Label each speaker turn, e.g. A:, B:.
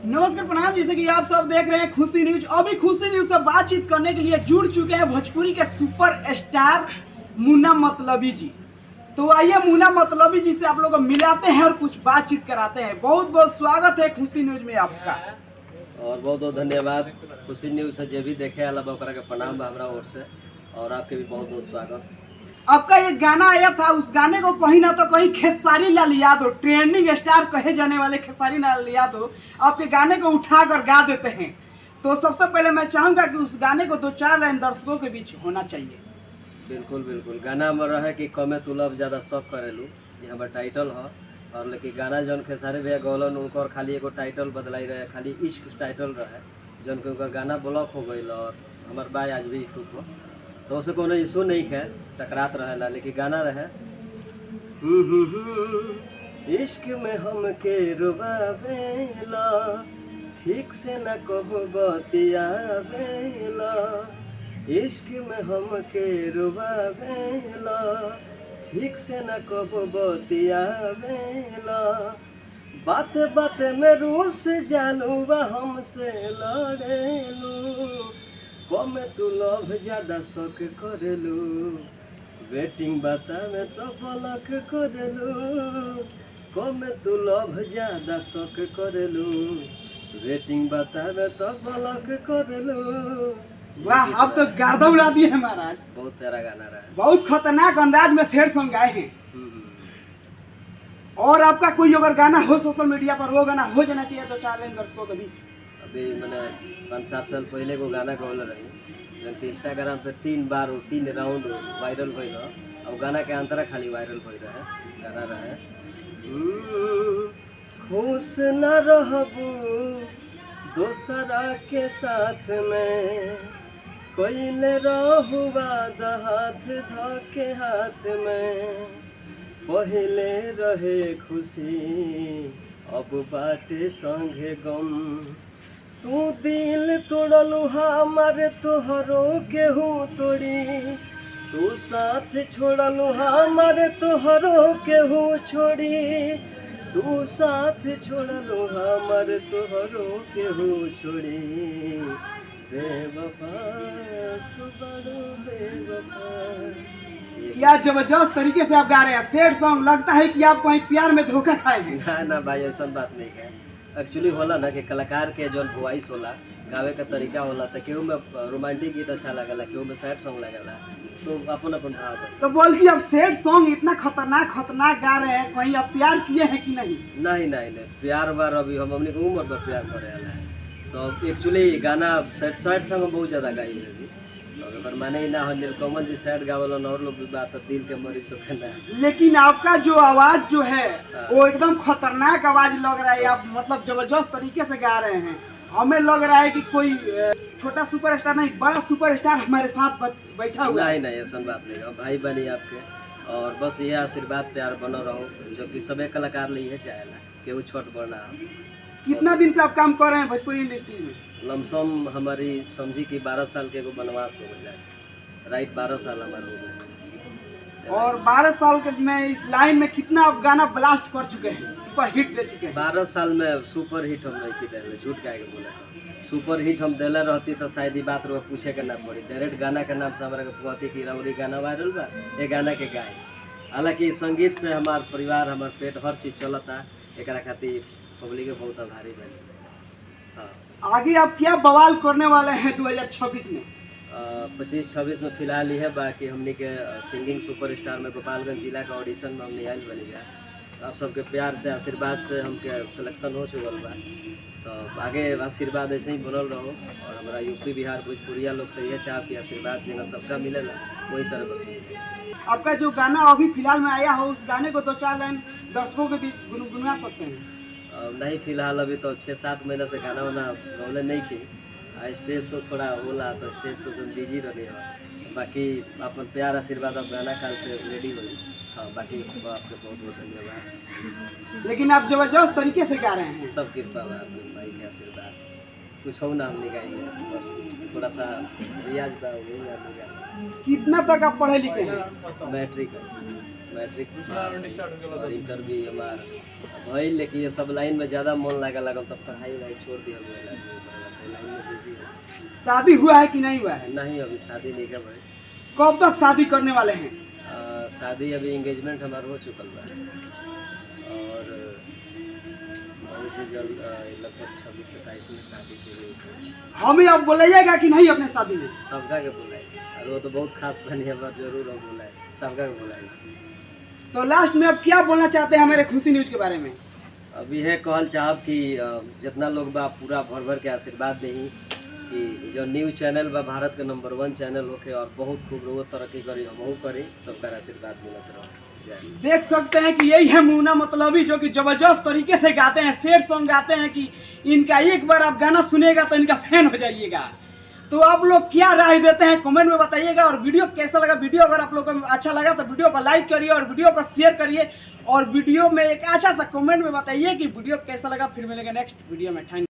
A: नमस्कार प्रणाम। जैसे कि आप सब देख रहे हैं खुशी न्यूज। अभी खुशी न्यूज से बातचीत करने के लिए जुड़ चुके हैं भोजपुरी के सुपर स्टार मुन्ना मतलबी जी। तो आइए मुन्ना मतलबी जी से आप लोग को मिलाते हैं और कुछ बातचीत कराते हैं। बहुत बहुत स्वागत है खुशी न्यूज में आपका।
B: और बहुत बहुत धन्यवाद। खुशी न्यूज से जे भी देखे अला ओकरा के प्रणाम बा हमरा ओर से, और आपके भी बहुत बहुत स्वागत।
A: आपका एक गाना आया था, उस गाने को कहीं ना तो कहीं खेसारी लाल यादव, ट्रेंडिंग स्टार कहे जाने वाले खेसारी लाल यादव आपके गाने को उठाकर गा देते हैं। तो सबसे पहले मैं चाहूंगा कि उस गाने को 2-4 लाइन दर्शकों के बीच होना चाहिए।
B: बिल्कुल बिल्कुल। गाना में रहे कि कमे तू लब ज़्यादा शौक करेलू, ये हमारा टाइटल है। और लेकिन गाना जौन खेसारी भैया गौलन उनकर खाली एगो टाइटल बदलाई रहे, खाली इश्क टाइटल रहे, जौन के उनका गाना ब्लॉक हो गई और हमार बाय आज भी यूट्यूब हो, तो उसे कोनो इशू नहीं है, टकरात रहेला। लेकिन गाना रहे इश्क में हम के रुबावेला, ठीक से न कहो बतियावेला, इश्क में हम के रुबावेला, ठीक से न कहो बतियावेला, बात बात में रूस जानू बा हमसे लड़ेलू, कम तू लव ज्यादा शौक करेलू, वेटिंग बतावे तो ब्लॉक करेलू, कम तू लव ज्यादा शौक करेलू, वेटिंग बतावे तो ब्लॉक करेलू।
A: वाह, आप तो गर्दा उड़ा दिए हैं महाराज।
B: बहुत प्यारा गाना रहा है।
A: बहुत खतरनाक अंदाज में शेर सॉन्ग गाए हैं। और आपका कोई अगर गाना हो सोशल मीडिया पर, वो गाना हो जाना चाहिए तो 4 लाइन दर्शकों के बीच।
B: अभी मैंने 5-7 साल पहले को गाना गौल रही, जन कि इंस्टाग्राम पे 3 बार 3 राउंड वायरल हो रहा, और गाना के अंतरा खाली वायरल हो रहा गाना रहे खुश न रहबू दोसरा के साथ में, कोइले रहुआ हाथ धके हाथ में, पहले रहे खुशी अब बाटे संगे गम, तू दिल तोड़लू हमारे तोहरो केहू तोड़ी, तू साथ छोड़लू हमारे तोहरो केहू छोड़ी, तू साथ छोड़लू हमारे तोहरो केहू छोड़ी, बेवफा तू बड़ो बेवफा।
A: क्या जबरदस्त तरीके से आप गा रहे हैं। शेर सॉन्ग लगता है कि आप कहीं प्यार में धोखा खाए हैं।
B: ना ना भाई, ऐसा बात नहीं है। एक्चुअली होला ना कि कलाकार के जो वॉइस होला, गावे का तरीका होला, तो केहू में रोमांटिक गीत अच्छा लगेला, केहू में सैड सॉन्ग लगेला, तो अपन अपन भाव बस।
A: तो बोलती आप शेर सॉन्ग इतना खतरनाक गा रहे हैं, कहीं आप प्यार किए हैं कि नहीं?
B: नहीं नहीं नहीं, प्यार बार अभी हम अपनी उम्र पर प्यार करे वाला है। तो एक्चुअली गाना सैड सॉन्ग बहुत ज़्यादा गाई है, अगर माने ही ना हो नीलकमल जी सैड गावलन और लोग भी बात दिल के मरीज हो ना।
A: लेकिन आपका जो आवाज जो है वो एकदम खतरनाक आवाज लग रहा है। आप मतलब जबरदस्त तरीके से गा रहे हैं। हमें लग रहा है कि कोई छोटा सुपरस्टार नहीं, बड़ा सुपरस्टार हमारे साथ बैठा हुआ है।
B: नहीं ऐसा बात नहीं है, भाई बनी आपके, और बस ये आशीर्वाद प्यार बनो रहो, जो कि सभी कलाकार लिए चाहेला, केहू छोट बड़ा।
A: कितना दिन से आप काम कर रहे हैं भोजपुरी इंडस्ट्री में?
B: लमसम हमारी समझी कि 12 साल के वनवास हो गया, राइट 12 साल हमारा हो गया।
A: और 12 साल के में इस लाइन में कितना आप गाना ब्लास्ट कर चुके हैं, सुपर हिट दे चुके हैं?
B: 12 साल में सुपर हिट हम नहीं दिले, झूठ कह के बोले। सुपर हिट हम दिले रहती तो शायद ये बात रो पूछे के ना पड़ी। डायरेक्ट गाना के नाम से हमारा कहती कि रौरी गाना वायरल बा, ये गाना के गाए। हालांकि संगीत से हमार परिवार, हमार पेट, हर चीज़ चलता, एक खातिर पब्लिक के बहुत आभारी बने। हाँ,
A: आगे आप क्या बवाल करने वाले हैं 2026 में?
B: 25-26 में फिलहाल ही है बाकी हमने के सिंगिंग सुपरस्टार में गोपालगंज जिला का ऑडिशन में हमने आयल बनी गया। तो आप सबके प्यार से आशीर्वाद से हमके सिलेक्शन हो चुकल बा, तो आगे आशीर्वाद ऐसे ही बनल रहो। और हमारा यूपी बिहार भोजपुरिया लोग से ये चाह कि आशीर्वाद जिन्हें सबका मिलेला वही तरह बस मिले।
A: आपका जो गाना अभी फिलहाल में आया हो, उस गाने को 2-4 लाइन दर्शकों के बीच गुनगुना सकते हैं?
B: नहीं, फिलहाल अभी तो 6-7 महीने से गाना वाना गौले नहीं की। स्टेज शो थोड़ा होला तो स्टेज शो से बिजी रहे हो। बाकी अपन प्यार आशीर्वाद अब गाना काल से रेडी हो। हाँ, बाकी आपके बहुत बहुत धन्यवाद।
A: लेकिन आप जबरदस्त तरीके से गा रहे हैं।
B: सब कृपा भाई के आशीर्वाद। कुछ हो ना हमने गाएंगे, बस थोड़ा सा रियाज का वही हमने गाएंगे।
A: कितना तक आप पढ़े लिखे हैं?
B: मैट्रिक और इंटर भी हमार भाई, लेकिन ये सब लाइन में ज़्यादा मन लागल तब पढ़ाई वढ़ाई छोड़ दिया लाइन में बिजी है।
A: शादी हुआ है कि नहीं हुआ है?
B: नहीं, अभी शादी नहीं कर भाई।
A: कब तक शादी करने वाले हैं?
B: शादी अभी एंगेजमेंट हमारा हो चुकल बा और बहुत ही जल्द लगभग 26-27 में शादी के लिए
A: हम ही अब बोलाइएगा कि नहीं अपने शादी में?
B: सबका के बुलाए, और वो तो बहुत खास बनी है, बात जरूर हम बुलाए, सबका के बुलाए।
A: तो लास्ट में अब क्या बोलना चाहते हैं हमारे खुशी न्यूज के बारे में?
B: अब यह कहल चाहब कि जितना लोग बा पूरा भर भर के आशीर्वाद देही कि जो न्यूज चैनल बा भारत के नंबर 1 चैनल होके और बहुत खूब लोग तरक्की करी, हमहू करी, सबका आशीर्वाद मिलत रहो।
A: देख सकते हैं कि यही है मुन्ना मतलबी, जो कि जबरदस्त तरीके से गाते हैं, सैड सॉन्ग गाते हैं कि इनका एक बार आप गाना सुनेगा तो इनका फैन हो जाइएगा। तो आप लोग क्या राय देते हैं कमेंट में बताइएगा, और वीडियो कैसा लगा, वीडियो अगर आप लोग को अच्छा लगा तो वीडियो को लाइक करिए और वीडियो को शेयर करिए, और वीडियो में एक अच्छा सा कमेंट में बताइए कि वीडियो कैसा लगा। फिर मिलेंगे नेक्स्ट वीडियो में। थैंक